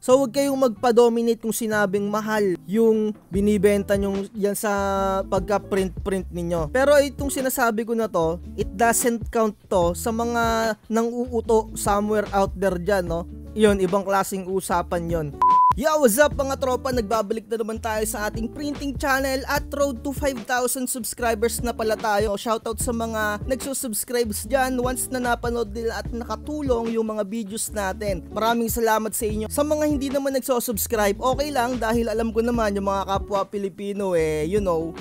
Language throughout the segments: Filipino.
So huwag kayong magpa-dominate kung sinabing mahal yung binibenta nyo yan sa pagka-print ninyo. Pero itong sinasabi ko na to, it doesn't count to sa mga nang-uuto somewhere out there dyan, no? Yun, ibang klaseng usapan yon. Yo, what's up mga tropa? Nagbabalik na naman tayo sa ating printing channel at road to 5,000 subscribers na pala tayo. Shoutout sa mga nagsusubscribes dyan once na napanood nila at nakatulong yung mga videos natin. Maraming salamat sa inyo. Sa mga hindi naman nagsusubscribe, okay lang dahil alam ko naman yung mga kapwa Pilipino you know.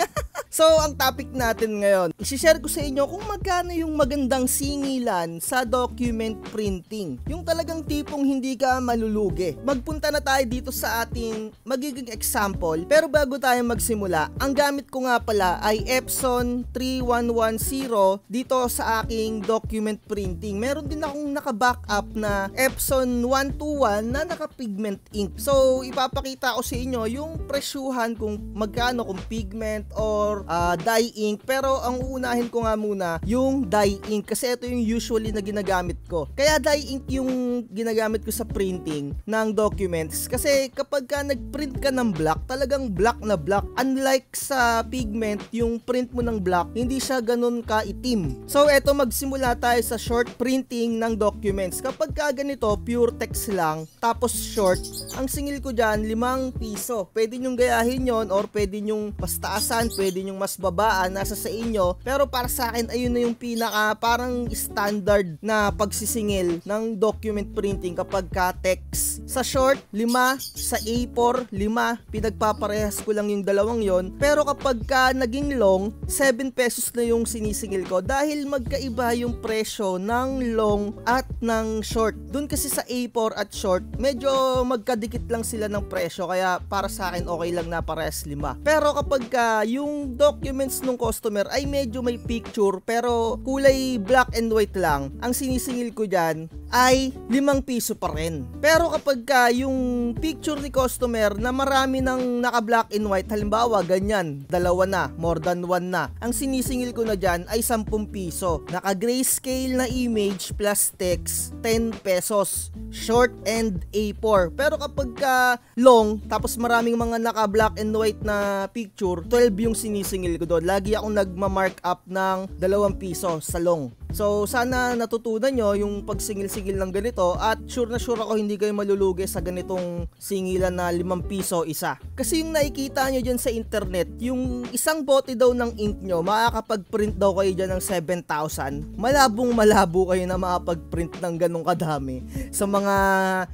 So, ang topic natin ngayon, isi-share ko sa inyo kung magkano yung magandang singilan sa document printing. Yung talagang tipong hindi ka malulugi. Magpunta na tayo dito sa ating magiging example. Pero bago tayo magsimula, ang gamit ko nga pala ay Epson 3110 dito sa aking document printing. Meron din akong naka-backup na Epson 121 na naka-pigment ink. So, ipapakita ko sa inyo yung presyuhan kung magkano kung pigment or dye ink, pero ang uunahin ko nga muna yung dye ink kasi ito yung usually na ginagamit ko. Kaya dye ink yung ginagamit ko sa printing ng documents kasi kapag ka nagprint ka ng black, talagang black na black. Unlike sa pigment, yung print mo ng black, hindi siya ganun ka-itim. So eto, magsimula tayo sa short printing ng documents. Kapag ka ganito, pure text lang, tapos short, ang singil ko dyan, 5 piso. Pwede nyong gayahin yon or pwede nyong mas taasan, pwede nyong mas babaan, nasa sa inyo. Pero para sa akin, ayun na yung pinaka parang standard na pagsisingil ng document printing kapag ka text. Sa short, 5, sa A4, 5, pinagpaparehas ko lang yung dalawang yon. Pero kapag ka naging long, 7 pesos na yung sinisingil ko dahil magkaiba yung presyo ng long at ng short. Doon kasi sa A4 at short, medyo magkadikit lang sila ng presyo, kaya para sa akin okay lang na parehas 5. Pero kapag ka yung documents ng customer ay medyo may picture pero kulay black and white lang, ang sinisingil ko dyan ay 5 piso pa rin. Pero kapag ka yung picture ni customer na marami ng naka black and white, halimbawa ganyan, 2 na, more than 1 na, ang sinisingil ko na dyan ay 10 piso. Naka grayscale na image plus text, 10 pesos. Short and A4. Pero kapag ka long, tapos maraming mga naka black and white na picture, 12 yung sinisingil ko doon. Lagi akong nagma-mark up ng 2 piso sa long. So, sana natutunan nyo yung pagsingil-singil ng ganito at sure na sure ako hindi kayo malulugi sa ganitong singilan na 5 piso isa. Kasi yung nakikita nyo dyan sa internet, yung isang bote daw ng ink nyo, makakapag-print daw kayo dyan ng 7,000. Malabong-malabo kayo na makapag-print ng ganong kadami sa mga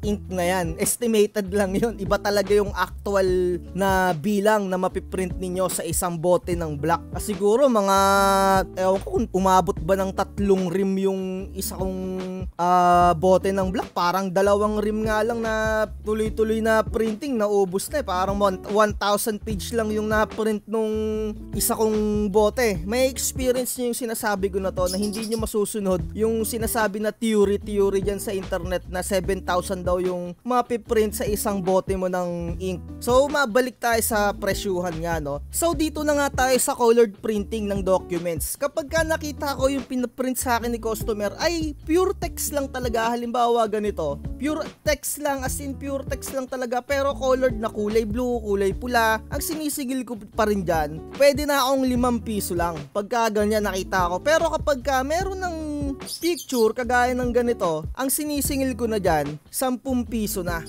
ink na yan. Estimated lang yun. Iba talaga yung actual na bilang na mapiprint ninyo sa isang bote ng black. Siguro mga, ewan ko kung umabot ba ng 3 rim yung isa kong bote ng black. Parang 2 rim nga lang na tuloy-tuloy na printing, naubos na parang 1,000 page lang yung na-print nung isa kong bote. May experience nyo yung sinasabi ko na to na hindi nyo masusunod yung sinasabi na theory dyan sa internet na 7,000 daw yung mapiprint sa isang bote mo ng ink. So mabalik tayo sa presyuhan nga, no? So dito na nga tayo sa colored printing ng documents. Kapag ka nakita ko yung pinaprint sa akin ni customer ay pure text lang talaga, halimbawa ganito, pure text lang, as in pure text lang talaga, pero colored na kulay blue, kulay pula, ang sinisigil ko pa rin dyan, pwede na akong 5 piso lang pagka ganyan nakita ko. Pero kapag ka meron ng picture kagaya ng ganito, ang sinisingil ko na dyan 10 piso na.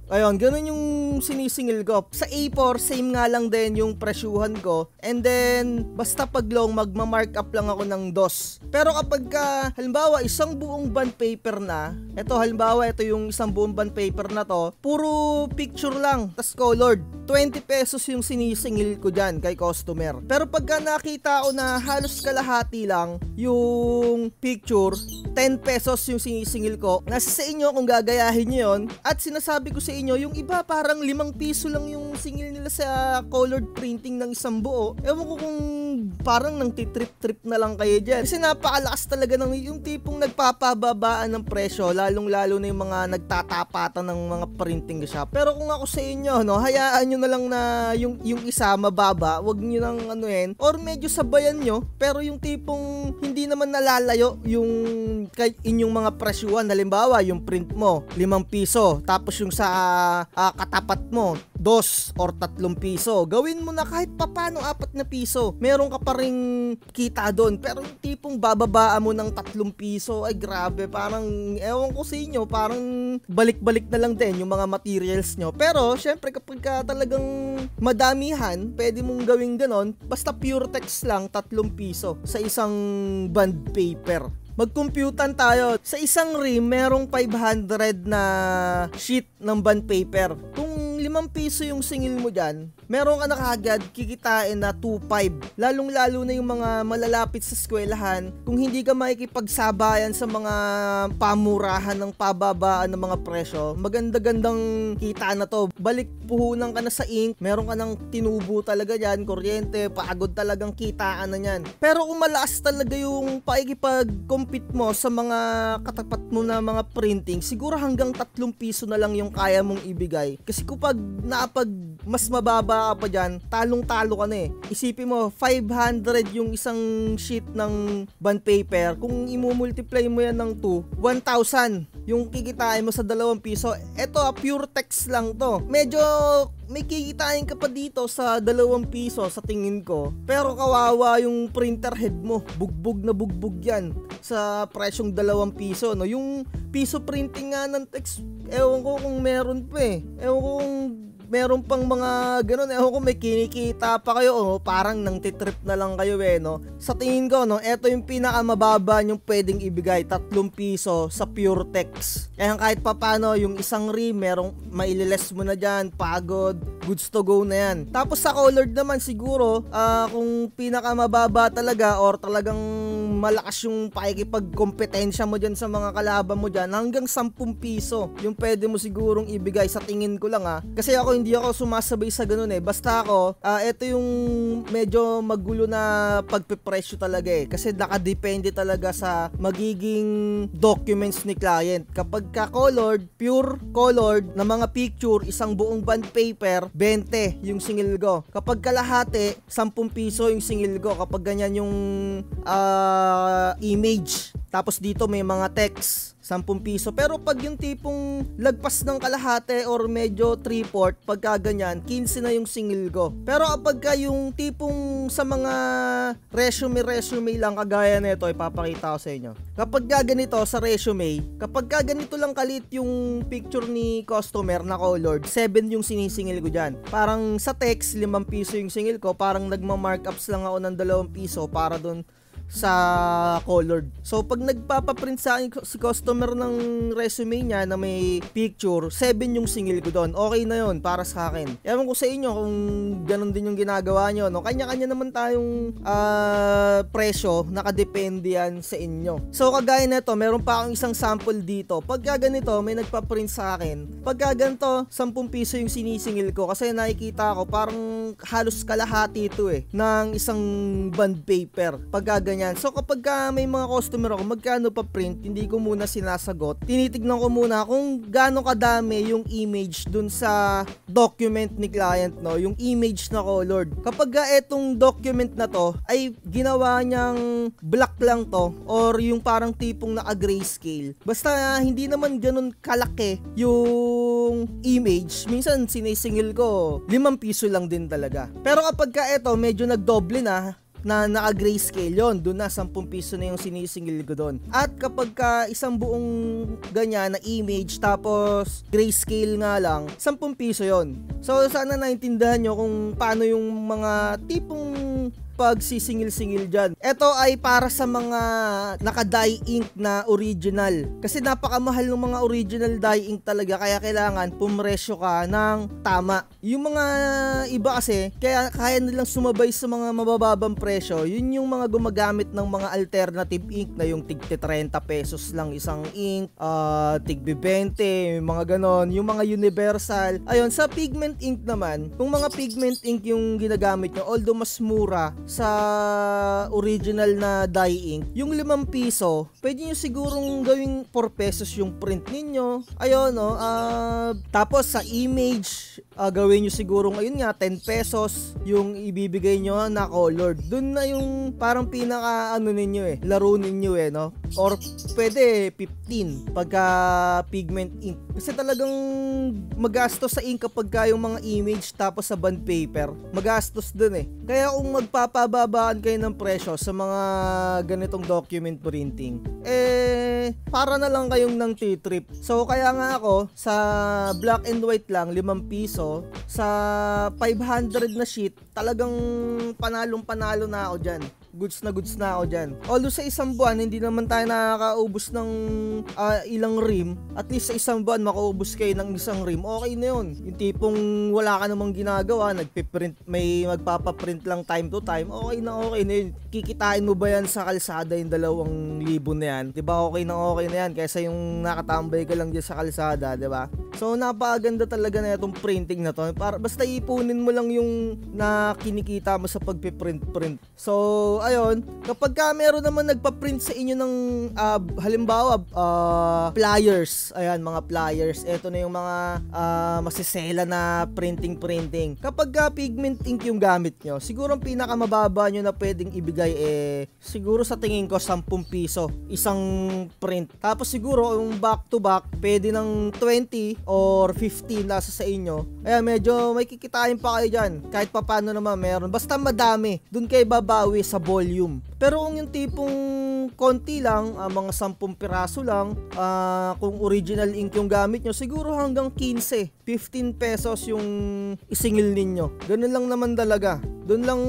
Ayun, ganun yung sinisingil ko. Sa A4, same nga lang din yung presyuhan ko. And then, basta pag long, magma-mark up lang ako ng 2. Pero kapag ka, halimbawa, isang buong bond paper na, halimbawa, ito yung isang buong bond paper na to, puro picture lang, tas colored. 20 pesos yung sinisingil ko dyan kay customer. Pero pagka nakita ko na halos kalahati lang yung picture, 10 pesos yung sinisingil ko. Nasa sa inyo kung gagayahin nyo yun. At sinasabi ko sa inyo, yung iba parang 5 piso lang yung singil nila sa colored printing ng isang buo. Ewan ko kung parang nang titrip-trip na lang kayo dyan. Kasi napakalakas talaga ng yung tipong nagpapababaan ng presyo, lalong-lalo na yung mga nagtatapatan ng mga printing shop. Pero kung ako sa inyo, no, hayaan nyo na lang na yung isa mababa, wag nyo nang or medyo sabayan nyo, pero yung tipong hindi naman nalalayo yung inyong mga presyuhan. Halimbawa, yung print mo, 5 piso, tapos yung sa katapat mo, 2 or 3 piso. Gawin mo na kahit papano 4 na piso. Meron ka pa ring kita doon. Pero yung tipong bababaan mo ng 3 piso, ay grabe, parang ewan ko sa inyo, parang balik-balik na lang din yung mga materials nyo. Pero syempre kapag ka talagang madamihan, pwede mong gawin ganon, basta pure text lang, 3 piso sa isang bond paper. Magkumputan tayo. Sa isang rim, merong 500 na sheet ng bond paper. Kung 5 piso yung singil mo dyan, meron ka na kagad kikitain na 2.5. Lalong-lalo na yung mga malalapit sa eskwelahan, kung hindi ka makikipagsabayan sa mga pamurahan ng pababaan ng mga presyo, maganda-gandang kita na to. Balik puhunan ka na sa ink, meron ka ng tinubo talaga dyan, kuryente, pagod talagang kitaan na yan. Pero kung malakas talaga yung pakikipag-compete mo sa mga katapat mo na mga printing, siguro hanggang 3 piso na lang yung kaya mong ibigay. Kasi kapag mas mababa ka pa dyan, talong-talo ka na eh. Isipin mo, 500 yung isang sheet ng bond paper. Kung imumultiply mo yan ng 2, 1,000 yung kikitain mo sa 2 piso. Eto, pure text lang to. Medyo may kikitain ka pa dito sa 2 piso sa tingin ko. Pero kawawa yung printer head mo. Bugbog na bugbog yan sa presyong 2 piso. No? Yung piso printing nga ng text, ewan ko kung meron pa eh. Ewan ko kung meron pang mga ganun, ko may kinikita pa kayo, parang nang titrip na lang kayo no. Sa tingin ko, no, eto yung pinakamababa yung pwedeng ibigay, 3 piso sa pure text. Kaya kahit papano, yung isang rim, merong maililes mo na dyan, pagod, goods to go na yan. Tapos sa colored naman siguro, kung pinakamababa talaga or talagang malakas yung pakikipagkompetensya mo dyan sa mga kalaban mo dyan, hanggang 10 piso yung pwede mo sigurong ibigay sa tingin ko lang kasi ako hindi ako sumasabay sa ganun basta ako, ito yung medyo magulo na pagpipresyo talaga kasi nakadepende talaga sa magiging documents ni client. Kapag ka-colored, pure colored na mga picture, isang buong bond paper, 20 yung singil ko. Kapag kalahati, 10 piso yung singil ko. Kapag ganyan yung image, tapos dito may mga text, 10 piso. Pero pag yung tipong lagpas ng kalahati or medyo 3/4, pagka ganyan, 15 na yung singil ko. Pero kapag yung tipong sa mga resume lang kagaya nito, ipapakita ko sa inyo. Kapag ganito sa resume, kapag ganito lang kalit yung picture ni customer na colored, 7 yung sinisingil ko dyan. Parang sa text, 5 piso yung singil ko, parang nagma-markups lang ako ng 2 piso para dun sa colored. So pag nagpapaprint sa akin si customer ng resume niya na may picture, 7 yung singil ko doon. Okay na yon para sa akin. Ewan ko sa inyo kung ganun din yung ginagawa nyo, no? Kanya-kanya naman tayong presyo, nakadepende yan sa inyo. So kagaya nito, meron pa akong isang sample dito. Pag ganito, may nagpaprint sa akin. Pag ganito, 10 piso yung sinisingil ko kasi nakikita ko parang halos kalahati ito ng isang bond paper. Pag ganyan. So kapag may mga customer ako, magkano pa print, hindi ko muna sinasagot. Tinitignan ko muna kung gaano kadami yung image dun sa document ni client, no? Yung image na colored. Kapag etong document na to ay ginawa niyang black lang to or yung parang tipong naka-grayscale. Basta hindi naman ganun kalaki yung image. Minsan sinisingil ko 5 piso lang din talaga. Pero kapag eto medyo nagdoble na naka-grayscale yon, doon na 10 piso na yung sinisingil ko doon. At kapag isang buong ganyan na image tapos grayscale nga lang, 10 piso yon. So sana naintindihan nyo kung paano yung mga tipong pagsisingil-singil dyan. Ito ay para sa mga naka-dye ink na original. Kasi napakamahal ng mga original dye ink talaga, kaya kailangan pumresyo ka ng tama. Yung mga iba kasi, kaya nilang sumabay sa mga mabababang presyo, yun yung mga gumagamit ng mga alternative ink na yung tig 30 pesos lang isang ink, tig 20, mga ganon, yung mga universal. Ayun, sa pigment ink naman, kung mga pigment ink yung ginagamit nyo, although mas mura sa original na dye ink, yung 5 piso, pwede nyo sigurong gawing 4 pesos yung print ninyo. Ayun, no? Tapos sa image, gawin nyo siguro ngayon nga 10 pesos yung ibibigay nyo na colored. Dun na yung parang pinaka ninyo laro ninyo no? Or pwede 15 pagka pigment ink. Kasi talagang magastos sa ink kapag yung mga image tapos sa bond paper, magastos dun Kaya kung magpapababaan kayo ng presyo sa mga ganitong document printing, para na lang kayong nang titrip. So kaya nga ako sa black and white lang 5 piso, sa 500 na sheet talagang panalong-panalo na ako dyan. Goods na ako dyan. Although sa isang buwan, hindi naman tayo nakakaubos ng ilang rim. At least sa isang buwan, makaubos kayo ng isang rim. Okay na yun. Yung tipong wala ka namang ginagawa, nagpiprint, may magpapaprint lang time to time. Okay na yun. Kikitain mo ba yan sa kalsada yung 2,000 na yan? Diba okay na yan? Kaysa yung nakatambay ka lang dyan sa kalsada, diba? So napakaganda talaga na itong printing na to. Basta ipunin mo lang yung na kinikita mo sa pagpiprint. So ayun, kapag meron naman nagpa-print sa inyo ng halimbawa flyers, ayan mga flyers, eto na yung mga masisela na printing. Kapag pigment ink yung gamit nyo, siguro ang pinakamababa nyo na pwedeng ibigay siguro sa tingin ko 10 piso isang print. Tapos siguro yung back to back pwede ng 20 or 15 nasa sa inyo. Ayan, medyo may kikitain pa kayo dyan. Kahit papano naman meron. Basta madami, dun kayo babawi sa volume. Pero kung yung tipong konti lang, mga 10 piraso lang, kung original ink yung gamit nyo, siguro hanggang 15, 15 pesos yung isingil ninyo. Ganun lang naman talaga. Doon lang,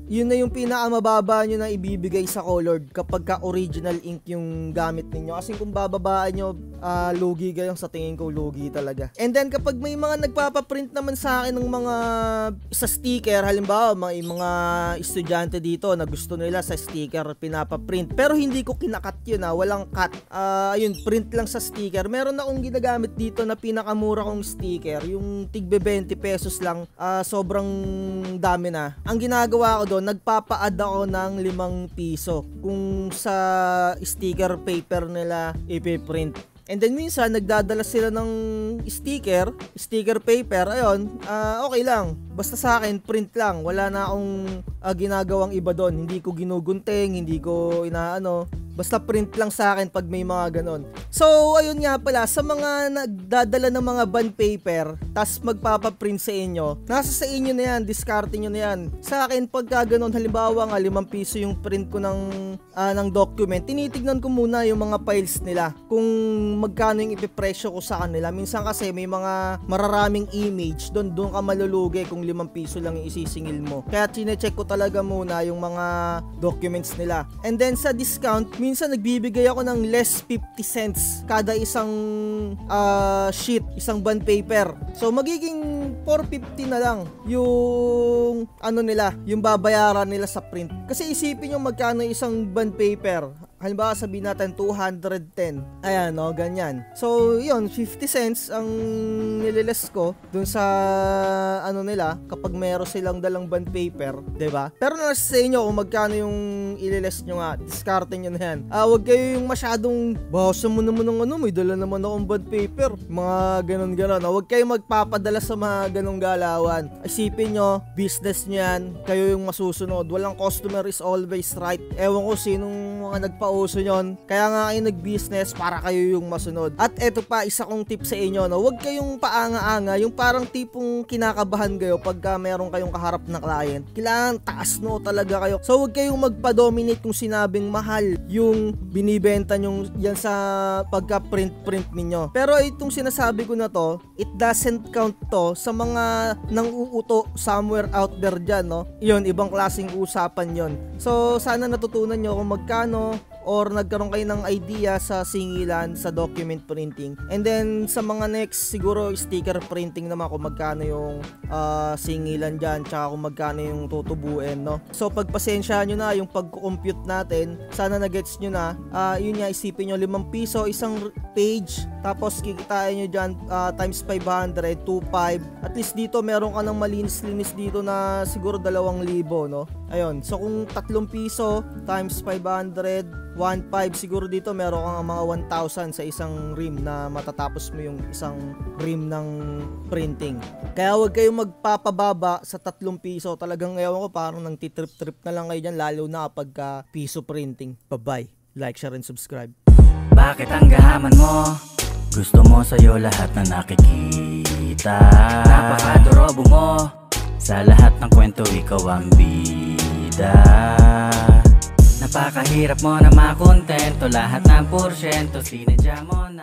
yun na yung pinakamababa nyo na ibibigay sa colored kapag ka original ink yung gamit ninyo. Kasi kung bababaan nyo, lugi kayo, sa tingin ko lugi talaga. And then kapag may mga nagpapaprint naman sa akin ng mga sa sticker, halimbawa may mga estudyante dito na gusto nila sa sticker pinapaprint, pero hindi ko kinakat yun walang cut. Ayun, print lang sa sticker. Meron akong ginagamit dito na pinakamura kong sticker, yung tigbe 20 pesos lang, sobrang dami na. Ang ginagawa ko doon, nagpapa-add ako ng 5 piso kung sa sticker paper nila ipiprint. And then minsan nagdadala sila ng sticker paper, ayun, okay lang. Basta sa akin print lang, wala na akong ginagawang iba doon. Hindi ko ginugunting, hindi ko basta print lang sa akin pag may mga ganon. So ayun nga pala, sa mga nagdadala ng mga bond paper tas magpapaprint sa inyo, nasa sa inyo na yan, diskarte nyo na yan. Sa akin pagka ganon, halimbawa nga 5 piso yung print ko ng document, tinitignan ko muna yung mga files nila kung magkano yung ipipresyo ko sa kanila. Minsan kasi may mga mararaming image, doon ka malulugi kung 5 piso lang yung isisingil mo. Kaya chinecheck ko talaga muna yung mga documents nila. And then sa discount, minsan nagbibigay ako ng less 50 cents kada isang sheet, isang bond paper. So magiging 450 na lang yung nila, yung babayaran nila sa print. Kasi isipin nyo magkano isang bond paper. Halimbawa sabihin natin 210. Ayan, ganyan. So, yun, 50 cents ang nililes ko dun sa nila kapag meron silang dalang bond paper, 'di ba? Pero nasa sa inyo kung magkano yung ililes nyo nga, diskarte nyo na yan. Wag kayo yung masyadong bawasan mo naman ng may dala naman akong bond paper. Mga ganon-ganon. Wag kayo magpapadala sa mga ganong galawan. Isipin nyo, business nyo yan, kayo yung masusunod. Walang customer is always right. Ewan ko sinong mga nagpauso nyon. Kaya nga kayo nag-business para kayo yung masunod. At eto pa, isa kong tip sa inyo, wag kayong paanga-anga, yung parang tipong kinakabahan kayo pagka meron kayong kaharap na client. Kailangan taas talaga kayo. So wag kayong magpa-dominate kung sinabing mahal yung binibenta nyo yan sa pagka-print ninyo. Pero itong sinasabi ko na to, it doesn't count to sa mga nang-uuto somewhere out there dyan, Yun, ibang klaseng usapan yon. So sana natutunan nyo kung magkano or nagkaroon kayo ng idea sa singilan sa document printing. And then sa mga next, siguro sticker printing naman kung magkano yung singilan dyan, tsaka kung magkano yung tutubuin, So pagpasensyahan nyo na yung pag-compute natin, sana na-gets nyo na. Yun nga, isipin nyo 5 piso isang page, Tapos kikitain nyo dyan times 500, 2.5. At least dito meron ka ng malinis-linis dito na siguro 2,000, no? Ayun, so kung 3 piso times 500, 1.5, siguro dito meron kang mga 1,000 sa isang rim na matatapos mo yung isang rim ng printing. Kaya huwag kayong magpapababa sa 3 piso. Talagang ewan ko, parang nang titrip-trip na lang kayo dyan, lalo na kapag piso printing. Bye-bye. Like, share, and subscribe. Bakit ang gahaman mo? Gusto mo sa'yo lahat na nakikita. Napakadorobo mo. Sa lahat ng kwento ikaw ang bida. Napakahirap mo na makontento. Lahat ng porsyento sinadya mo na